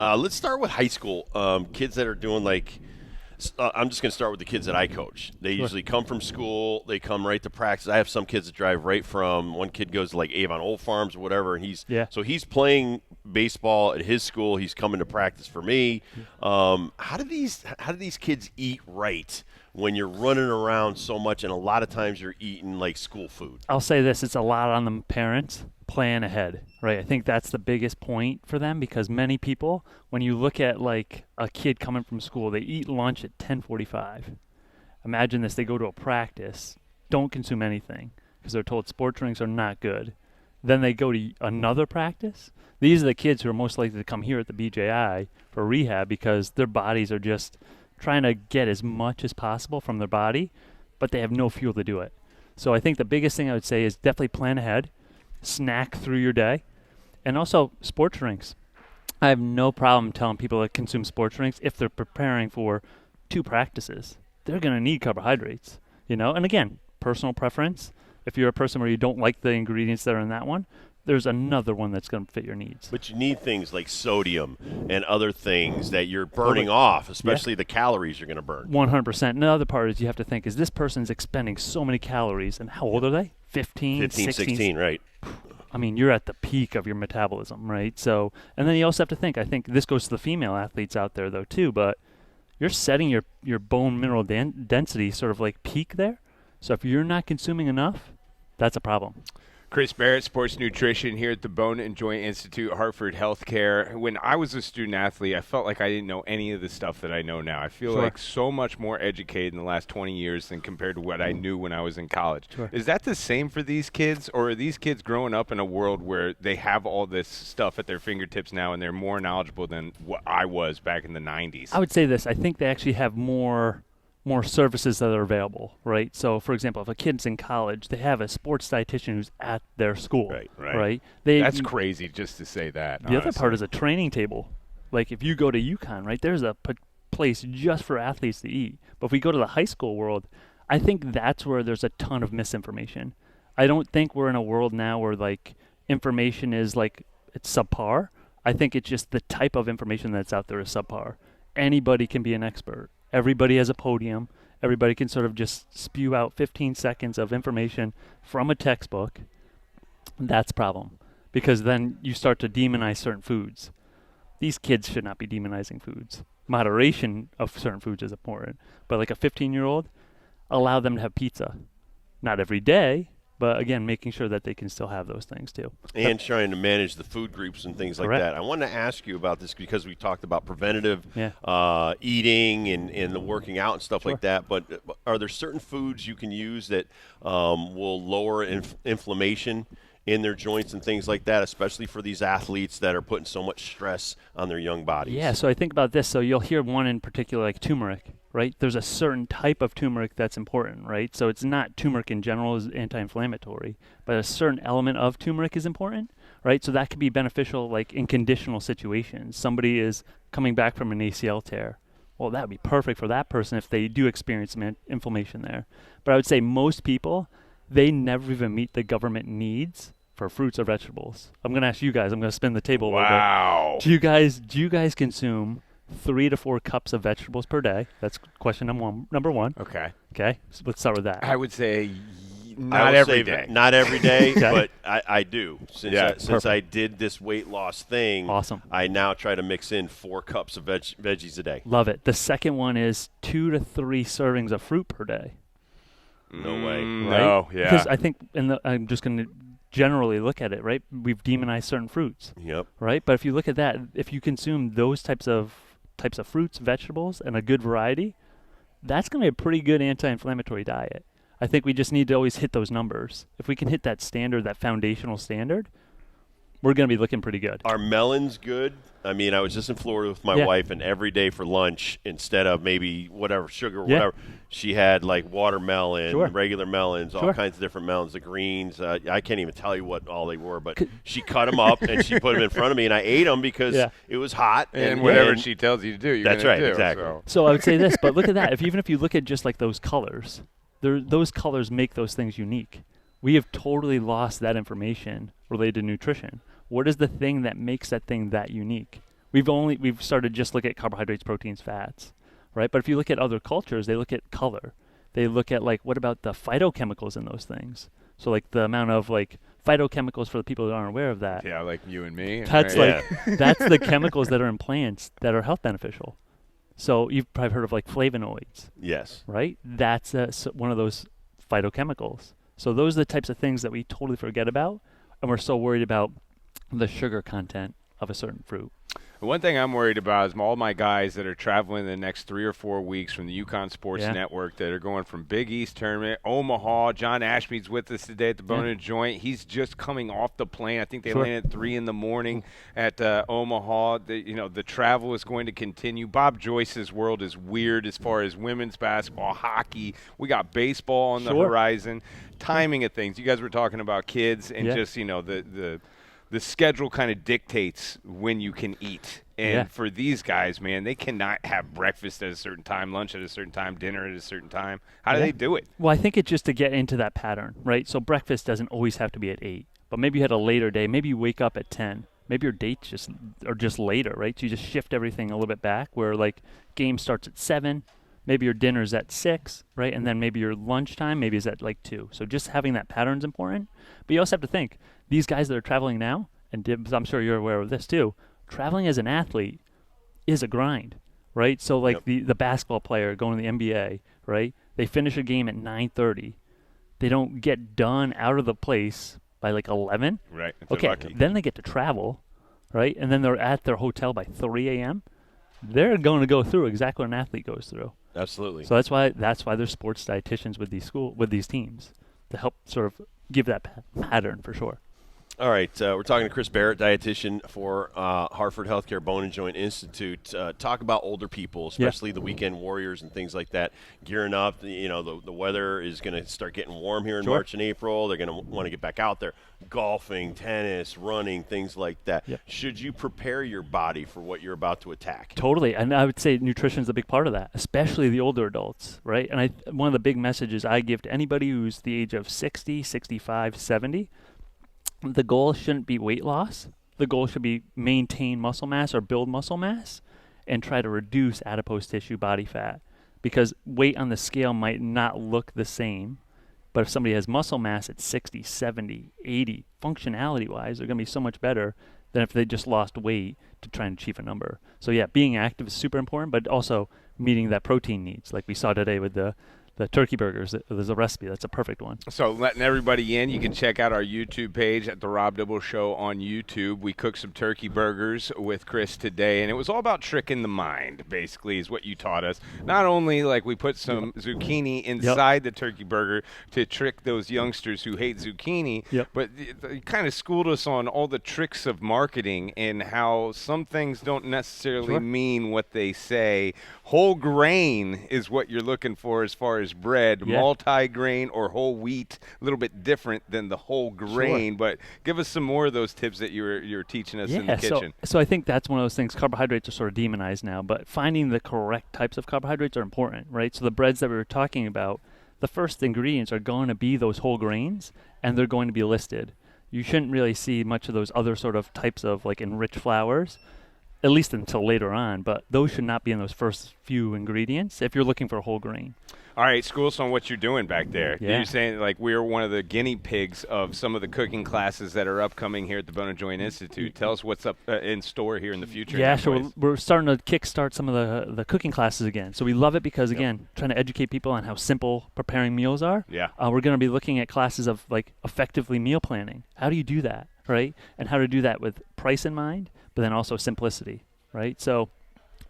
Let's start with high school. Kids that are doing I'm just going to start with the kids that I coach. They usually come from school. They come right to practice. I have some kids that drive right from. One kid goes to like Avon Old Farms or whatever, and he's playing baseball at his school. He's coming to practice for me. How do these kids eat right when you're running around so much, and a lot of times you're eating like school food? I'll say this: it's a lot on the parents plan ahead, right? I think that's the biggest point for them, because many people, when you look at like a kid coming from school, they eat lunch at 10:45. Imagine this: they go to a practice, don't consume anything because they're told sports drinks are not good. Then they go to another practice. These are the kids who are most likely to come here at the BJI for rehab because their bodies are just trying to get as much as possible from their body, but they have no fuel to do it. So I think the biggest thing I would say is definitely plan ahead. Snack through your day, and also sports drinks. I have no problem telling people that consume sports drinks if they're preparing for 2 practices. They're going to need carbohydrates, and again, personal preference. If you're a person where you don't like the ingredients that are in that one, there's another one that's going to fit your needs. But you need things like sodium and other things that you're burning off, especially the calories you're going to burn. 100%. And the other part is you have to think, is this person's expending so many calories, and how old are they? 15, 16, right. I mean, you're at the peak of your metabolism, right? So, and then you also have to think, I think this goes to the female athletes out there, though, too, but you're setting your bone mineral density sort of like peak there. So if you're not consuming enough, that's a problem. Chris Barret, sports nutrition here at the Bone and Joint Institute, Hartford Healthcare. When I was a student athlete, I felt like I didn't know any of the stuff that I know now. I feel like so much more educated in the last 20 years than compared to what I knew when I was in college. Is that the same for these kids, or are these kids growing up in a world where they have all this stuff at their fingertips now and they're more knowledgeable than what I was back in the 90s? I would say this. I think they actually have more services that are available, right? So, for example, if a kid's in college, they have a sports dietitian who's at their school, right? That's crazy just to say that. The other part is a training table. Like if you go to UConn, right, there's a place just for athletes to eat. But if we go to the high school world, I think that's where there's a ton of misinformation. I don't think we're in a world now where like information is like it's subpar. I think it's just the type of information that's out there is subpar. Anybody can be an expert. Everybody has a podium. Everybody can sort of just spew out 15 seconds of information from a textbook. That's a problem, because then you start to demonize certain foods. These kids should not be demonizing foods. Moderation of certain foods is important. But like a 15-year-old, allow them to have pizza. Not every day, but again, making sure that they can still have those things too. And trying to manage the food groups and things like that. I wanted to ask you about this because we talked about preventative eating and the working out and stuff like that. But are there certain foods you can use that will lower inflammation in their joints and things like that, especially for these athletes that are putting so much stress on their young bodies? Yeah, so I think about this. So you'll hear one in particular, like turmeric, right? There's a certain type of turmeric that's important, right? So it's not turmeric in general is anti-inflammatory, but a certain element of turmeric is important, right? So that could be beneficial like in conditional situations. Somebody is coming back from an ACL tear. Well, that would be perfect for that person if they do experience some inflammation there. But I would say most people, they never even meet the government needs for fruits or vegetables. I'm going to ask you guys. I'm going to spin the table a little bit. Do you guys consume 3 to 4 cups of vegetables per day? That's question number one. Okay. So let's start with that. I would say not every day. Not every day, but I do. Since I did this weight loss thing, awesome. I now try to mix in 4 cups of veggies a day. Love it. The second one is 2 to 3 servings of fruit per day. No way. Right? No, yeah. Because I think I'm just going to generally look at it, right? We've demonized certain fruits. Yep. Right? But if you look at that, if you consume those types of fruits, vegetables, and a good variety, that's going to be a pretty good anti-inflammatory diet. I think we just need to always hit those numbers. If we can hit that standard, that foundational standard, we're going to be looking pretty good. Are melons good? I mean, I was just in Florida with my wife, and every day for lunch, instead of maybe whatever, sugar, whatever, she had like watermelon, regular melons, all kinds of different melons, the greens. I can't even tell you what all they were, but she cut them up and she put them in front of me, and I ate them because it was hot. And whatever she tells you to do, you're that's right, do, exactly. So I would say this, but look at that. Even if you look at just like those colors, those colors make those things unique. We have totally lost that information related to nutrition. What is the thing that makes that thing that unique? We've started just look at carbohydrates, proteins, fats, right? But if you look at other cultures, they look at color. They look at like what about the phytochemicals in those things? So like the amount of like phytochemicals for the people that aren't aware of that. Yeah, like you and me. That's that's the chemicals that are in plants that are health beneficial. So you've probably heard of like flavonoids. Yes. Right? That's one of those phytochemicals. So those are the types of things that we totally forget about, and we're so worried about the sugar content of a certain fruit. One thing I'm worried about is all my guys that are traveling the next 3 or 4 weeks from the Yukon Sports Network that are going from Big East Tournament, Omaha. John Ashmead's with us today at the Bone and Joint. He's just coming off the plane. I think they landed at 3 in the morning at Omaha. The travel is going to continue. Bob Joyce's world is weird as far as women's basketball, hockey. We got baseball on the horizon. Timing of things. You guys were talking about kids and just, the schedule kind of dictates when you can eat. And for these guys, man, they cannot have breakfast at a certain time, lunch at a certain time, dinner at a certain time. How do they do it? Well, I think it's just to get into that pattern, right? So breakfast doesn't always have to be at 8, but maybe you had a later day. Maybe you wake up at 10. Maybe your dates are just later, right? So you just shift everything a little bit back where like game starts at 7. Maybe your dinner's at 6, right? And then maybe your lunchtime maybe is at like 2. So just having that pattern is important. But you also have to think, these guys that are traveling now, and Dibs, I'm sure you're aware of this too, traveling as an athlete is a grind, right? So like the basketball player going to the NBA, right? They finish a game at 9:30. They don't get done out of the place by like 11. Right. Okay, lucky. then they get to travel, right? And then they're at their hotel by 3 a.m. They're going to go through exactly what an athlete goes through. Absolutely. So that's why there's sports dietitians with these teams to help sort of give that pattern for sure. All right, we're talking to Chris Barret, dietitian for Hartford Healthcare Bone and Joint Institute. Talk about older people, especially the weekend warriors and things like that, gearing up. The weather is going to start getting warm here in March and April. They're going to want to get back out there, golfing, tennis, running, things like that. Yep. Should you prepare your body for what you're about to attack? Totally, and I would say nutrition is a big part of that, especially the older adults, right? And one of the big messages I give to anybody who's the age of 60, 65, 70, the goal shouldn't be weight loss. The goal should be maintain muscle mass or build muscle mass and try to reduce adipose tissue body fat, because weight on the scale might not look the same, but if somebody has muscle mass at 60, 70, 80, functionality-wise, they're going to be so much better than if they just lost weight to try and achieve a number. So yeah, being active is super important, but also meeting that protein needs, like we saw today with the turkey burgers. There's a recipe. That's a perfect one. So letting everybody in, you can check out our YouTube page at The Rob Dibble Show on YouTube. We cooked some turkey burgers with Chris today, and it was all about tricking the mind, basically, is what you taught us. Not only like we put some zucchini inside the turkey burger to trick those youngsters who hate zucchini, but you kind of schooled us on all the tricks of marketing and how some things don't necessarily mean what they say. Whole grain is what you're looking for as far as bread, multi-grain or whole wheat, a little bit different than the whole grain. But give us some more of those tips that you're teaching us in the kitchen. So I think that's one of those things. Carbohydrates are sort of demonized now, but finding the correct types of carbohydrates are important, right? So the breads that we were talking about, the first ingredients are going to be those whole grains, and they're going to be listed. You shouldn't really see much of those other sort of types of like enriched flours, at least until later on, but those should not be in those first few ingredients if you're looking for a whole grain. All right, school us on what you're doing back there. Yeah. You're saying like we're one of the guinea pigs of some of the cooking classes that are upcoming here at the Bone and Joint Institute. Tell us what's up in store here in the future. Yeah, so we're starting to kickstart some of the cooking classes again. So we love it because, again, trying to educate people on how simple preparing meals are. Yeah. We're going to be looking at classes of like effectively meal planning. How do you do that, right? And how to do that with price in mind, but then also simplicity, right? So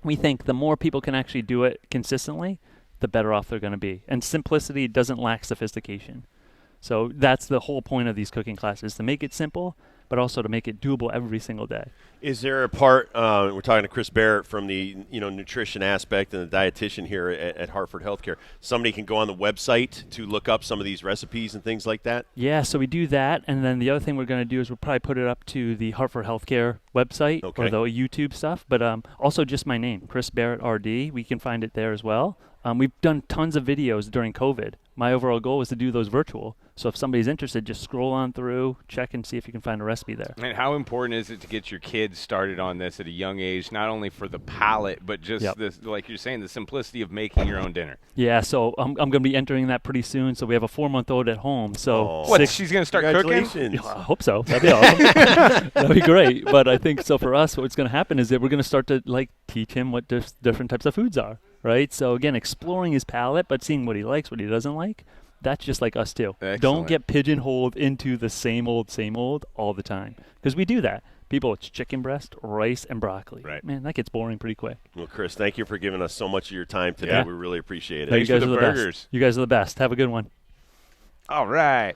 we think the more people can actually do it consistently, the better off they're going to be. And simplicity doesn't lack sophistication. So that's the whole point of these cooking classes, to make it simple, but also to make it doable every single day. Is there a part, we're talking to Chris Barret from the nutrition aspect and the dietitian here at Hartford Healthcare. Somebody can go on the website to look up some of these recipes and things like that? Yeah, so we do that. And then the other thing we're going to do is we'll probably put it up to the Hartford Healthcare website or the YouTube stuff, but also just my name, Chris Barret RD. We can find it there as well. We've done tons of videos during COVID. My overall goal was to do those virtual. So if somebody's interested, just scroll on through, check and see if you can find a recipe there. And how important is it to get your kids started on this at a young age, not only for the palate, but just this, like you're saying, the simplicity of making your own dinner? Yeah, so I'm going to be entering that pretty soon. So we have a 4-month-old at home. So what? She's going to start cooking? Yeah, I hope so. That'd be awesome. That'd be great. But I think so for us, what's going to happen is that we're going to start to teach him what different types of foods are. Right? So again, exploring his palate, but seeing what he likes, what he doesn't like. That's just like us too. Excellent. Don't get pigeonholed into the same old all the time. Because we do that. People, it's chicken breast, rice, and broccoli. Right. Man, that gets boring pretty quick. Well, Chris, thank you for giving us so much of your time today. Yeah. We really appreciate it. No, you Thanks guys for the are the burgers. best. You guys are the best. Have a good one. All right.